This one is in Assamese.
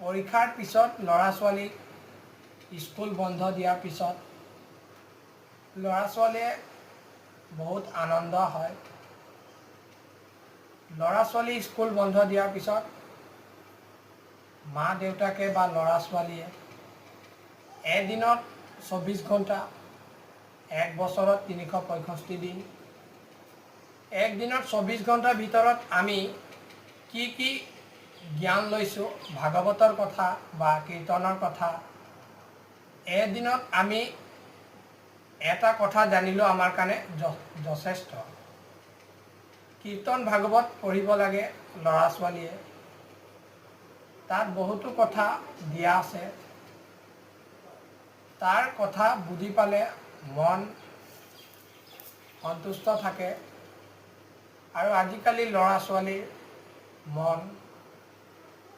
পৰীক্ষাৰ পিছত ল'ৰা ছোৱালীক স্কুল বন্ধ দিয়াৰ পিছত ল'ৰা ছোৱালীয়ে বহুত আনন্দ হয়। ল'ৰা ছোৱালী স্কুল বন্ধ দিয়াৰ পিছত মা দেউতাকে বা ল'ৰা ছোৱালীয়ে এদিনত 24 ঘণ্টা, এক বছৰত 365 দিন, একদিনত 24 ঘণ্টাৰ ভিতৰত আমি কি কি জ্ঞান লৈছোঁ ভাগৱতৰ কথা বা কীৰ্তনৰ কথা, এদিনত আমি এটা কথা জানিলেও আমাৰ কাৰণে যথেষ্ট। কীৰ্তন ভাগৱত পঢ়িব লাগে ল'ৰা ছোৱালীয়ে, তাত বহুতো কথা দিয়া আছে। তাৰ কথা বুজি পালে মন সন্তুষ্ট থাকে আৰু আজিকালি ল'ৰা ছোৱালীৰ মন